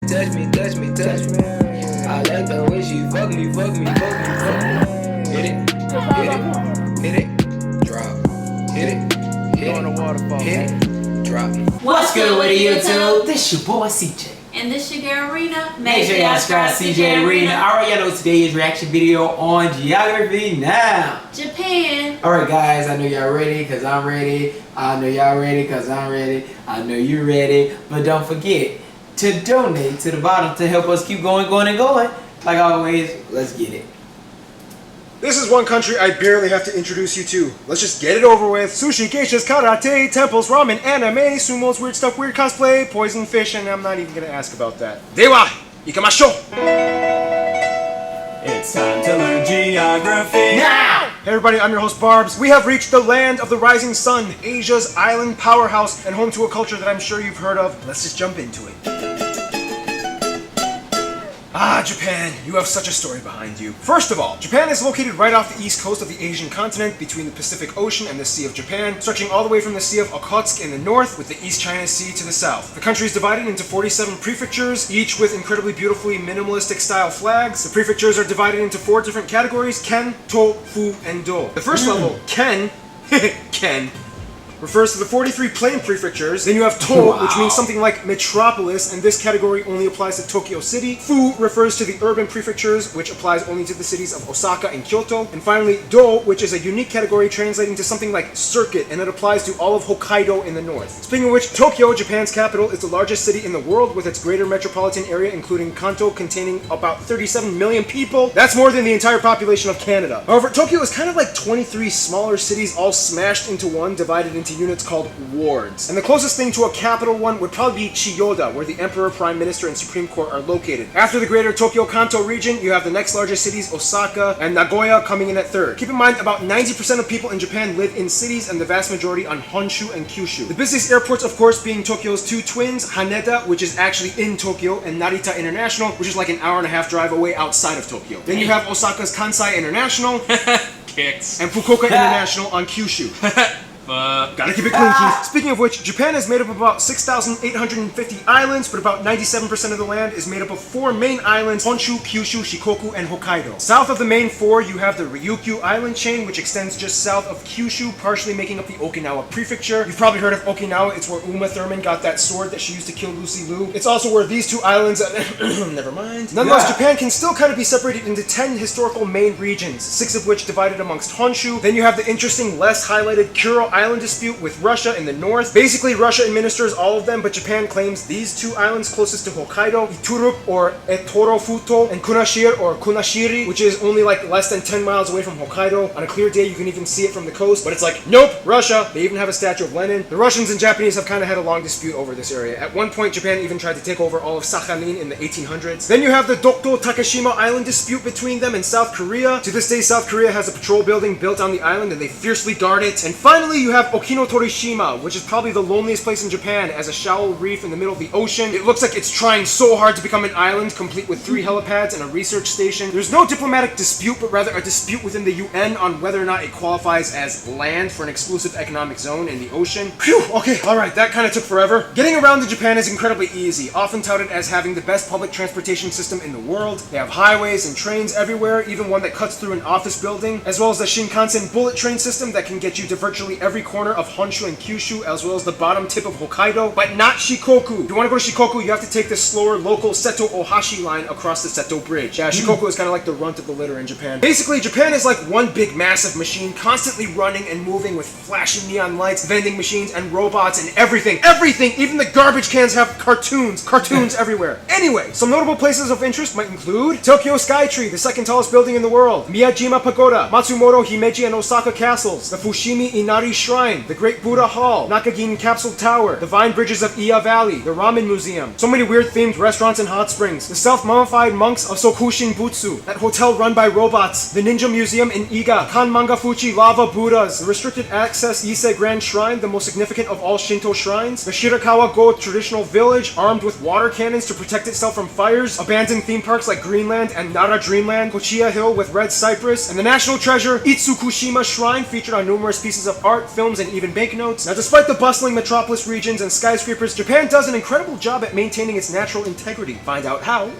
touch me, touch me, touch me. I like the way she fuck me, fuck me, fuck me, fuck me. Hit it, hit it, hit it, drop. Hit it, hit it, hit it, drop. What's good with YouTube? This your boy CJ. And this your girl RINA. Make sure y'all subscribe to CJ and RINA. Alright, y'all know today's reaction video on geography now. Japan. Alright guys, I know y'all ready because I'm ready. I know y'all ready because I'm ready. I know you ready. But don't forget to donate to the bottom to help us keep going. Like always, let's get it. This is one country I barely have to introduce you to. Let's just get it over with. Sushi, geishas, karate, temples, ramen, anime, sumos, weird stuff, weird cosplay, poison fish, and I'm not even gonna ask about that. Dewa, ikimashou! It's time to learn geography Now! Hey everybody, I'm your host Barbs. We have reached the land of the rising sun, Asia's island powerhouse, and home to a culture that I'm sure you've heard of. Let's just jump into it. Ah, Japan, you have such a story behind you. First of all, Japan is located right off the east coast of the Asian continent between the Pacific Ocean and the Sea of Japan, stretching all the way from the Sea of Okhotsk in the north with the East China Sea to the south. The country is divided into 47 prefectures, each with incredibly beautifully minimalistic style flags. The prefectures are divided into 4 different categories: Ken, To, Fu, and Do. The first level, Ken, Ken, refers to the 43 plain prefectures. Then you have To, which means something like metropolis, and this category only applies to Tokyo City. Fu refers to the urban prefectures, which applies only to the cities of Osaka and Kyoto. And finally, Do, which is a unique category translating to something like circuit, and it applies to all of Hokkaido in the north. Speaking of which, Tokyo, Japan's capital, is the largest city in the world with its greater metropolitan area, including Kanto, containing about 37 million people. That's more than the entire population of Canada. However, Tokyo is kind of like 23 smaller cities all smashed into one, divided into units called wards. And the closest thing to a capital one would probably be Chiyoda, where the Emperor, Prime Minister, and Supreme Court are located. After the greater Tokyo Kanto region, you have the next largest cities, Osaka and Nagoya, coming in at third. Keep in mind, about 90% of people in Japan live in cities, and the vast majority on Honshu and Kyushu. The busiest airports, of course, being Tokyo's 2 twins, Haneda, which is actually in Tokyo, and Narita International, which is like an hour-and-a-half drive away outside of Tokyo. Then you have Osaka's Kansai International, Kicks. and Fukuoka International on Kyushu. Gotta keep it clean, Keith. Speaking of which, Japan is made up of about 6,850 islands, but about 97% of the land is made up of 4 main islands: Honshu, Kyushu, Shikoku, and Hokkaido. South of the main 4, you have the Ryukyu island chain, which extends just south of Kyushu, partially making up the Okinawa prefecture. You've probably heard of Okinawa. It's where Uma Thurman got that sword that she used to kill Lucy Liu. It's also where these 2 islands... never mind. Nonetheless, Japan can still kind of be separated into 10 historical main regions, 6 of which divided amongst Honshu. Then you have the interesting, less highlighted Kuro Island dispute with Russia in the north. Basically, Russia administers all of them, but Japan claims these 2 islands closest to Hokkaido, Iturup or Etorofuto, and Kunashir or Kunashiri, which is only like less than 10 miles away from Hokkaido. On a clear day, you can even see it from the coast, but it's like, nope, Russia. They even have a statue of Lenin. The Russians and Japanese have kind of had a long dispute over this area. At one point, Japan even tried to take over all of Sakhalin in the 1800s. Then you have the Dokdo Takeshima Island dispute between them and South Korea. To this day, South Korea has a patrol building built on the island, and they fiercely guard it. And finally, you have Okinotorishima, which is probably the loneliest place in Japan, as a shallow reef in the middle of the ocean. It looks like it's trying so hard to become an island, complete with 3 helipads and a research station. There's no diplomatic dispute, but rather a dispute within the UN on whether or not it qualifies as land for an exclusive economic zone in the ocean. Phew, okay, alright, that kind of took forever. Getting around to Japan is incredibly easy, often touted as having the best public transportation system in the world. They have highways and trains everywhere, even one that cuts through an office building, as well as the Shinkansen bullet train system that can get you to virtually every corner of Honshu and Kyushu, as well as the bottom tip of Hokkaido, but not Shikoku. If you want to go to Shikoku, you have to take the slower local Seto Ohashi line across the Seto Bridge. Yeah, Shikoku is kind of like the runt of the litter in Japan. Basically, Japan is like one big massive machine, constantly running and moving with flashing neon lights, vending machines, and robots, and everything. Everything! Even the garbage cans have cartoons. Cartoons everywhere. Anyway, some notable places of interest might include Tokyo Skytree, the 2nd tallest building in the world, Miyajima Pagoda, Matsumoto Himeji and Osaka castles, the Fushimi Inari Shrine, the Great Buddha Hall, Nakagin Capsule Tower, the Vine Bridges of Iya Valley, the Ramen Museum, so many weird themed restaurants and hot springs, the self-mummified monks of Sokushin Butsu, that hotel run by robots, the Ninja Museum in Iga, Kan Mangafuchi Lava Buddhas, the restricted access Ise Grand Shrine, the most significant of all Shinto shrines, the Shirakawa Go traditional village, armed with water cannons to protect itself from fires, abandoned theme parks like Greenland and Nara Dreamland, Kochiya Hill with red cypress, and the national treasure Itsukushima Shrine, featured on numerous pieces of art, art, films, and even banknotes. Now, despite the bustling metropolis regions and skyscrapers, Japan does an incredible job at maintaining its natural integrity. Find out how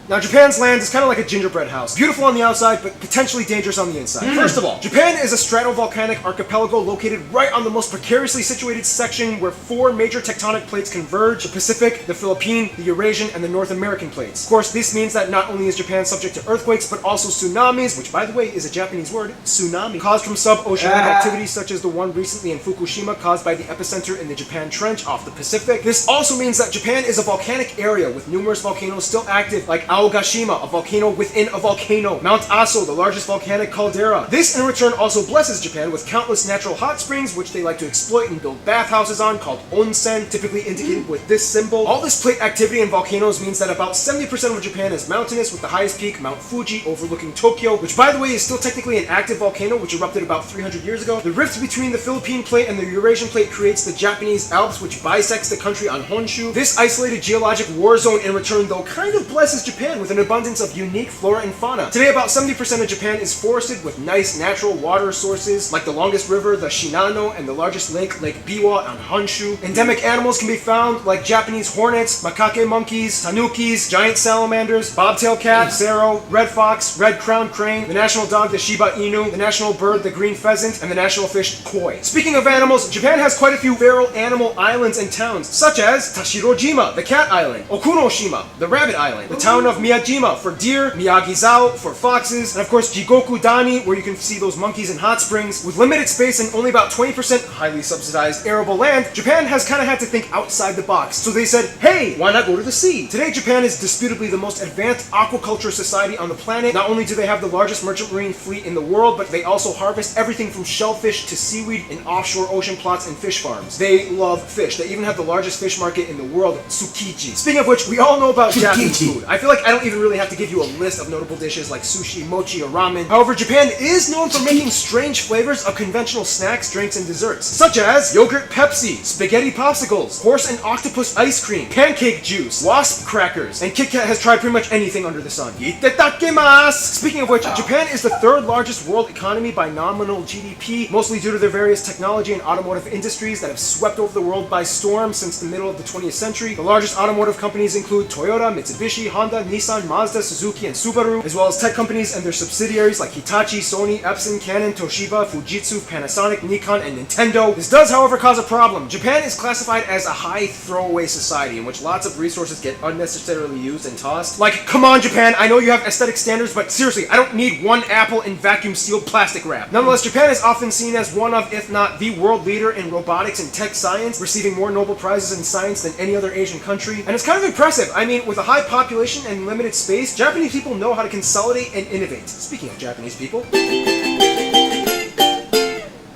Now, Japan's land is kind of like a gingerbread house. Beautiful on the outside, but potentially dangerous on the inside. First of all, Japan is a stratovolcanic archipelago located right on the most precariously situated section where 4 major tectonic plates converge: the Pacific, the Philippine, the Eurasian, and the North American plates. Of course, this means that not only is Japan subject to earthquakes, but also tsunamis, which, by the way, is a Japanese word, tsunami, caused from sub-oceanic activities such as the one recently in Fukushima caused by the epicenter in the Japan Trench off the Pacific. This also means that Japan is a volcanic area with numerous volcanoes still active, like Aogashima, a volcano within a volcano, Mount Aso, the largest volcanic caldera. This in return also blesses Japan with countless natural hot springs, which they like to exploit and build bathhouses on, called onsen, typically indicated with this symbol. All this plate activity in volcanoes means that about 70% of Japan is mountainous, with the highest peak, Mount Fuji, overlooking Tokyo, which by the way is still technically an active volcano, which erupted about 300 years ago. The rift between the Philippine plate and the Eurasian plate creates the Japanese Alps, which bisects the country on Honshu. This isolated geologic war zone in return, though, kind of blesses Japan with an abundance of unique flora and fauna. Today, about 70% of Japan is forested with nice natural water sources, like the longest river, the Shinano, and the largest lake, Lake Biwa on Honshu. Endemic animals can be found, like Japanese hornets, macaque monkeys, tanukis, giant salamanders, bobtail cat, sero, red fox, red-crowned crane, the national dog, the Shiba Inu, the national bird, the green pheasant, and the national fish, koi. Speaking of animals, Japan has quite a few feral animal islands and towns, such as Tashirojima, the cat island, Okunoshima, the rabbit island, the town of Miyajima for deer, Miyagizao for foxes, and of course Jigoku Dani, where you can see those monkeys in hot springs. With limited space and only about 20% highly subsidized arable land, Japan has kind of had to think outside the box. So they said, hey, why not go to the sea? Today, Japan is disputably the most advanced aquaculture society on the planet. Not only do they have the largest merchant marine fleet in the world, but they also harvest everything from shellfish to seaweed in offshore ocean plots and fish farms. They love fish. They even have the largest fish market in the world, Tsukiji. Speaking of which, we all know about Japanese food. I feel like I don't even really have to give you a list of notable dishes like sushi, mochi, or ramen. However, Japan is known for making strange flavors of conventional snacks, drinks, and desserts, such as yogurt Pepsi, spaghetti popsicles, horse and octopus ice cream, pancake juice, wasp crackers, and Kit Kat has tried pretty much anything under the sun. Itadakimasu! Speaking of which, Japan is the 3rd largest world economy by nominal GDP, mostly due to their various technology and automotive industries that have swept over the world by storm since the middle of the 20th century. The largest automotive companies include Toyota, Mitsubishi, Honda, Nissan, Mazda, Suzuki, and Subaru, as well as tech companies and their subsidiaries like Hitachi, Sony, Epson, Canon, Toshiba, Fujitsu, Panasonic, Nikon, and Nintendo. This does, however, cause a problem. Japan is classified as a high throwaway society in which lots of resources get unnecessarily used and tossed. Like, come on Japan, I know you have aesthetic standards, but seriously, I don't need one apple in vacuum-sealed plastic wrap. Nonetheless, Japan is often seen as one of, if not the world leader in robotics and tech science, receiving more Nobel Prizes in science than any other Asian country. And it's kind of impressive. I mean, with a high population and limited space, Japanese people know how to consolidate and innovate. Speaking of Japanese people.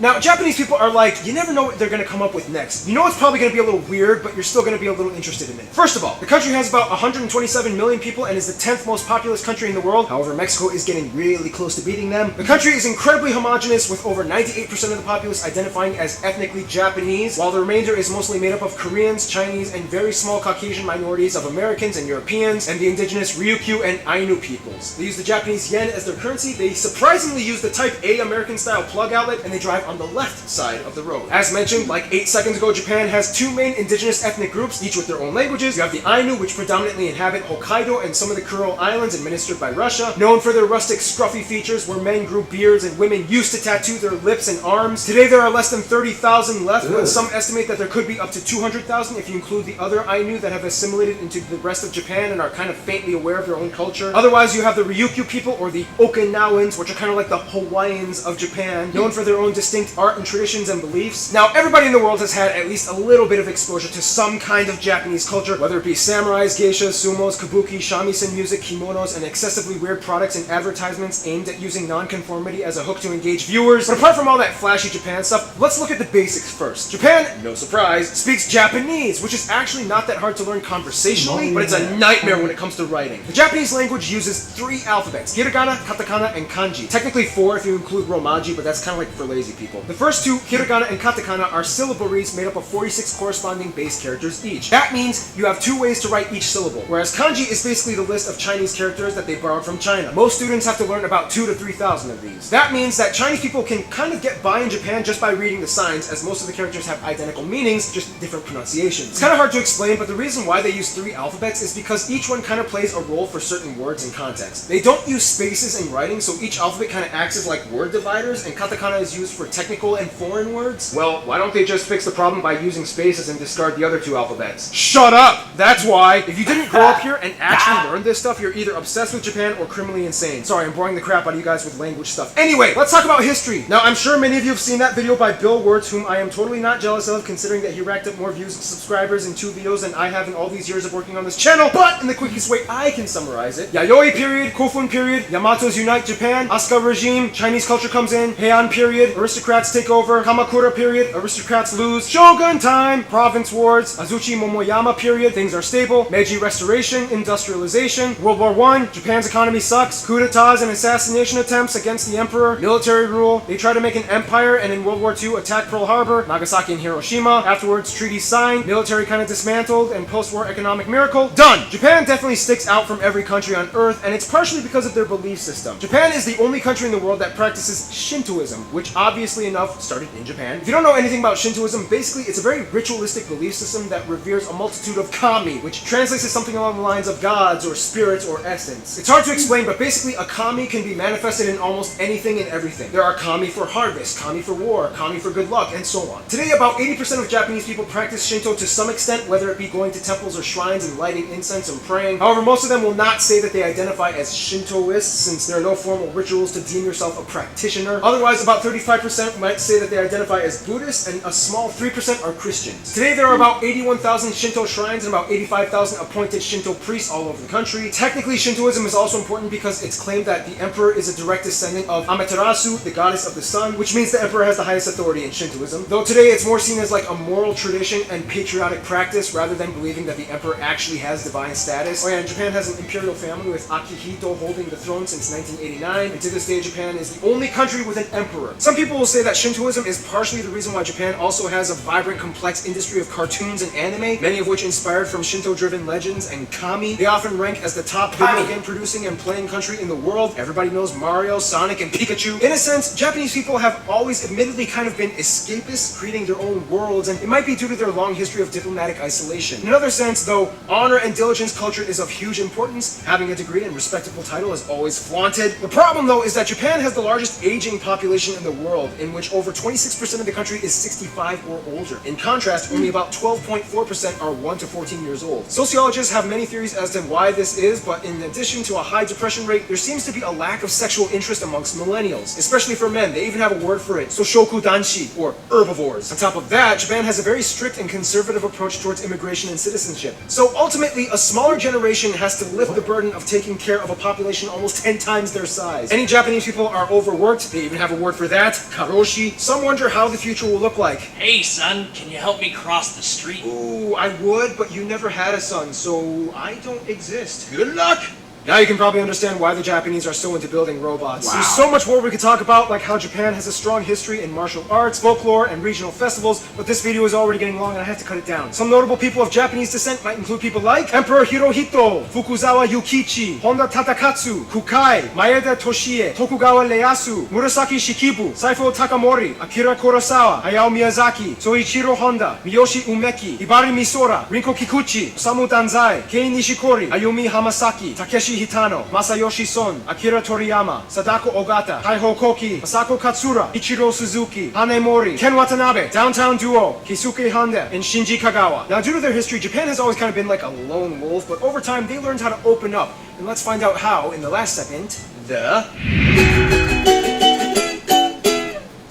Now, Japanese people are like, you never know what they're going to come up with next. You know it's probably going to be a little weird, but you're still going to be a little interested in it. First of all, the country has about 127 million people and is the 10th most populous country in the world. However, Mexico is getting really close to beating them. The country is incredibly homogenous, with over 98% of the populace identifying as ethnically Japanese, while the remainder is mostly made up of Koreans, Chinese, and very small Caucasian minorities of Americans and Europeans, and the indigenous Ryukyu and Ainu peoples. They use the Japanese yen as their currency. They surprisingly use the Type A American-style plug outlet, and they drive on the left side of the road. As mentioned, like 8 seconds ago, Japan has 2 main indigenous ethnic groups, each with their own languages. You have the Ainu, which predominantly inhabit Hokkaido and some of the Kuril Islands administered by Russia, known for their rustic, scruffy features where men grew beards and women used to tattoo their lips and arms. Today there are less than 30,000 left, but some estimate that there could be up to 200,000 if you include the other Ainu that have assimilated into the rest of Japan and are kind of faintly aware of their own culture. Otherwise, you have the Ryukyu people, or the Okinawans, which are kind of like the Hawaiians of Japan, known for their own distinct art and traditions and beliefs. Now, everybody in the world has had at least a little bit of exposure to some kind of Japanese culture, whether it be samurais, geishas, sumos, kabuki, shamisen music, kimonos, and excessively weird products and advertisements aimed at using non-conformity as a hook to engage viewers. But apart from all that flashy Japan stuff, let's look at the basics first. Japan, no surprise, speaks Japanese, which is actually not that hard to learn conversationally, but it's a nightmare when it comes to writing. The Japanese language uses 3 alphabets: hiragana, katakana, and kanji. Technically 4 if you include romaji, but that's kind of like for lazy people. people. The first two, hiragana and katakana, are syllable reads made up of 46 corresponding base characters each. That means you have 2 ways to write each syllable, whereas kanji is basically the list of Chinese characters that they borrowed from China. Most students have to learn about 2,000 to 3,000 of these. That means that Chinese people can kind of get by in Japan just by reading the signs, as most of the characters have identical meanings, just different pronunciations. It's kind of hard to explain, but the reason why they use 3 alphabets is because each one kind of plays a role for certain words and context. They don't use spaces in writing, so each alphabet kind of acts as like word dividers, and katakana is used for technical and foreign words. Well, why don't they just fix the problem by using spaces and discard the other 2 alphabets? Shut up! That's why! If you didn't grow up here and actually learn this stuff, you're either obsessed with Japan or criminally insane. Sorry, I'm boring the crap out of you guys with language stuff. Anyway, let's talk about history. Now, I'm sure many of you have seen that video by Bill Wirtz, whom I am totally not jealous of, considering that he racked up more views and subscribers in 2 videos than I have in all these years of working on this channel. But in the quickest way I can summarize it, Yayoi period, Kofun period, Yamatos unite Japan, Asuka regime, Chinese culture comes in, Heian period, aristocrats take over, Kamakura period, aristocrats lose, Shogun time, province wars, Azuchi Momoyama period, things are stable, Meiji restoration, industrialization, World War I, Japan's economy sucks, coup d'etats and assassination attempts against the emperor, military rule, they try to make an empire and in World War II attack Pearl Harbor, Nagasaki and Hiroshima, afterwards treaties signed, military kind of dismantled, and post-war economic miracle, done! Japan definitely sticks out from every country on earth, and it's partially because of their belief system. Japan is the only country in the world that practices Shintoism, which obviously enough started in Japan. If you don't know anything about Shintoism, basically it's a very ritualistic belief system that reveres a multitude of kami, which translates to something along the lines of gods or spirits or essence. It's hard to explain, but basically a kami can be manifested in almost anything and everything. There are kami for harvest, kami for war, kami for good luck, and so on. Today, about 80% of Japanese people practice Shinto to some extent, whether it be going to temples or shrines and lighting incense and praying. However, most of them will not say that they identify as Shintoists, since there are no formal rituals to deem yourself a practitioner. Otherwise, about 35% might say that they identify as Buddhists, and a small 3% are Christians. Today, there are about 81,000 Shinto shrines and about 85,000 appointed Shinto priests all over the country. Technically, Shintoism is also important because it's claimed that the emperor is a direct descendant of Amaterasu, the goddess of the sun, which means the emperor has the highest authority in Shintoism. Though today it's more seen as like a moral tradition and patriotic practice rather than believing that the emperor actually has divine status. Oh yeah, and Japan has an imperial family with Akihito holding the throne since 1989, and to this day Japan is the only country with an emperor. Some people will say that Shintoism is partially the reason why Japan also has a vibrant, complex industry of cartoons and anime, many of which inspired from Shinto-driven legends and kami. They often rank as the top video game producing and playing country in the world. Everybody knows Mario, Sonic, and Pikachu. In a sense, Japanese people have always admittedly kind of been escapists, creating their own worlds, and it might be due to their long history of diplomatic isolation. In another sense, though, honor and diligence culture is of huge importance. Having a degree and respectable title is always flaunted. The problem, though, is that Japan has the largest aging population in the world, in which over 26% of the country is 65 or older. In contrast, only about 12.4% are 1 to 14 years old. Sociologists have many theories as to why this is, but in addition to a high depression rate, there seems to be a lack of sexual interest amongst millennials, especially for men. They even have a word for it, Soshoku Danshi, or herbivores. On top of that, Japan has a very strict and conservative approach towards immigration and citizenship. So ultimately, a smaller generation has to lift the burden of taking care of a population almost 10 times their size. Any Japanese people are overworked. They even have a word for that, karoshi. Some wonder how the future will look like. Hey son, can you help me cross the street? Ooh, I would, but you never had a son, so I don't exist. Good luck! Now you can probably understand why the Japanese are so into building robots. Wow. There's so much more we could talk about, like how Japan has a strong history in martial arts, folklore, and regional festivals, but this video is already getting long and I have to cut it down. Some notable people of Japanese descent might include people like Emperor Hirohito, Fukuzawa Yukichi, Honda Tatakatsu, Kukai, Maeda Toshie, Tokugawa Ieyasu, Murasaki Shikibu, Saifo Takamori, Akira Kurosawa, Hayao Miyazaki, Soichiro Honda, Miyoshi Umeki, Hibari Misora, Rinko Kikuchi, Osamu Danzai, Kei Nishikori, Ayumi Hamasaki, Takeshi Hitano, Masayoshi Son, Akira Toriyama, Sadako Ogata, Taiho Koki, Masako Katsura, Ichiro Suzuki, Hane Mori, Ken Watanabe, Downtown Duo, Kisuke Honda, and Shinji Kagawa. Now, due to their history, Japan has always kind of been like a lone wolf, but over time they learned how to open up. And let's find out how in the last segment.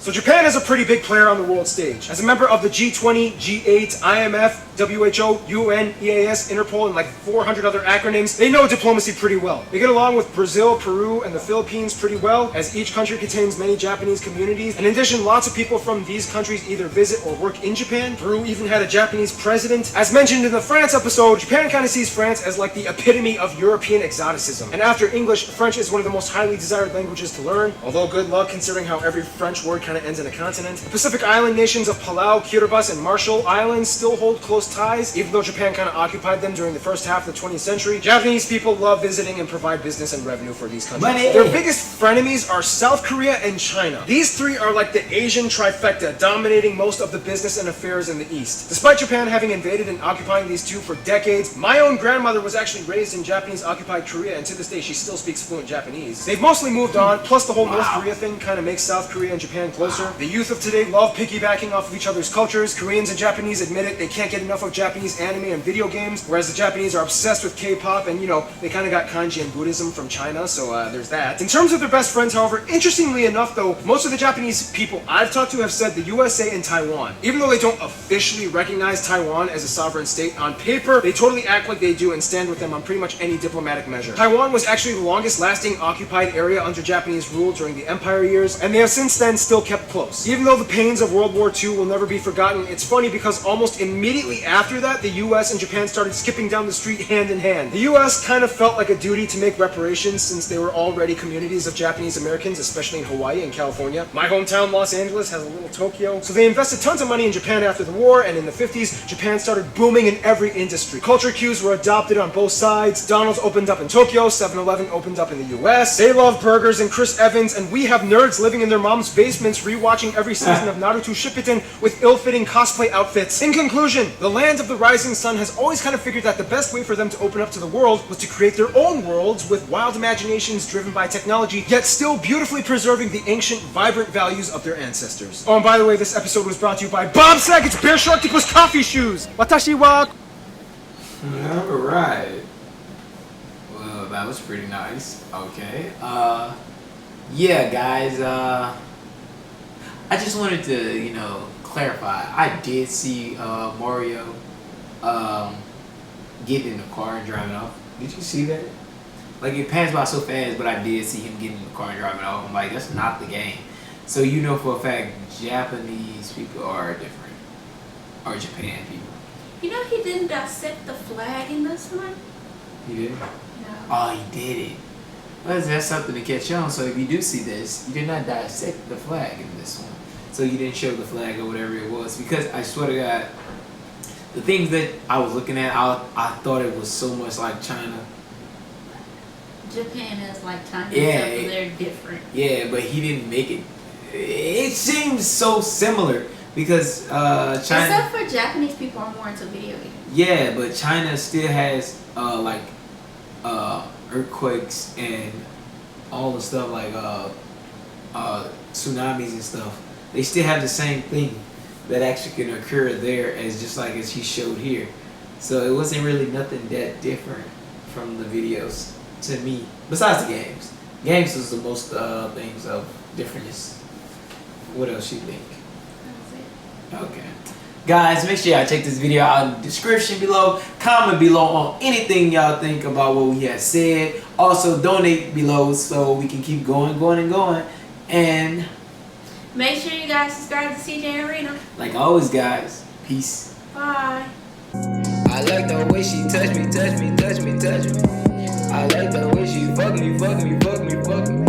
So Japan is a pretty big player on the world stage. As a member of the G20, G8, IMF, WHO, UN, EAS, Interpol, and like 400 other acronyms, they know diplomacy pretty well. They get along with Brazil, Peru, and the Philippines pretty well, as each country contains many Japanese communities. And in addition, lots of people from these countries either visit or work in Japan. Peru even had a Japanese president. As mentioned in the France episode, Japan kind of sees France as like the epitome of European exoticism. And after English, French is one of the most highly desired languages to learn, although good luck considering how every French word kind of ends in a continent. The Pacific Island nations of Palau, Kiribati, and Marshall Islands still hold close ties, even though Japan kind of occupied them during the first half of the 20th century. Japanese people love visiting and provide business and revenue for these countries. Money. Their biggest frenemies are South Korea and China. These three are like the Asian trifecta, dominating most of the business and affairs in the East. Despite Japan having invaded and occupying these two for decades, my own grandmother was actually raised in Japanese-occupied Korea, and to this day she still speaks fluent Japanese. They've mostly moved on, plus the whole North Korea thing kind of makes South Korea and Japan closer. The youth of today love piggybacking off of each other's cultures. Koreans and Japanese admit it, they can't get enough of Japanese anime and video games, whereas the Japanese are obsessed with K-pop, and you know, they kind of got kanji and Buddhism from China, so there's that. In terms of their best friends, however, interestingly enough though, most of the Japanese people I've talked to have said the USA and Taiwan. Even though they don't officially recognize Taiwan as a sovereign state, on paper, they totally act like they do and stand with them on pretty much any diplomatic measure. Taiwan was actually the longest lasting occupied area under Japanese rule during the Empire years, and they have since then still kept close. Even though the pains of World War II will never be forgotten, it's funny because almost immediately after that, the US and Japan started skipping down the street hand in hand. The US kind of felt like a duty to make reparations since they were already communities of Japanese Americans, especially in Hawaii and California. My hometown, Los Angeles, has a little Tokyo. So they invested tons of money in Japan after the war, and in the 50s, Japan started booming in every industry. Culture cues were adopted on both sides. McDonald's opened up in Tokyo, 7-Eleven opened up in the US. They love burgers and Chris Evans, and we have nerds living in their mom's basements rewatching every season of Naruto Shippuden with ill-fitting cosplay outfits. In conclusion, the land of the rising sun has always kind of figured that the best way for them to open up to the world was to create their own worlds with wild imaginations driven by technology, yet still beautifully preserving the ancient, vibrant values of their ancestors. Oh, and by the way, this episode was brought to you by Bob Saget's Bear Sharktopus coffee shoes! Watashi wa... Alright. Well, that was pretty nice. Okay. Yeah, guys, I just wanted to, you know, clarify. I did see Mario getting in the car and driving off. Did you see that? Like, it passed by so fast, but I did see him getting in the car and driving off. I'm like, that's not the game. So you know for a fact, Japanese people are different. Or Japan people. You know he didn't dissect the flag in this one? He did? No. Oh, he did it. Well, that's something to catch on. So if you do see this, you did not dissect the flag in this one. So you didn't show the flag or whatever it was. Because I swear to God, the things that I was looking at, I thought it was so much like China. Japan is like China, Yeah, except for they're different. Yeah, but he didn't make it. It seems so similar because China. Except for Japanese people are more into video games. Yeah, but China still has like earthquakes and all the stuff like tsunamis and stuff. They still have the same thing that actually can occur there as just like as he showed here. So it wasn't really nothing that different from the videos to me. Besides the games. Games was the most things of difference. What else you think? That was it. Okay. Guys, make sure y'all check this video out in the description below. Comment below on anything y'all think about what we have said. Also, donate below so we can keep going. And Make sure you guys subscribe to CJ and RINA. like always, guys, peace. Bye. I like the way she touch me. I like the way she fuck me.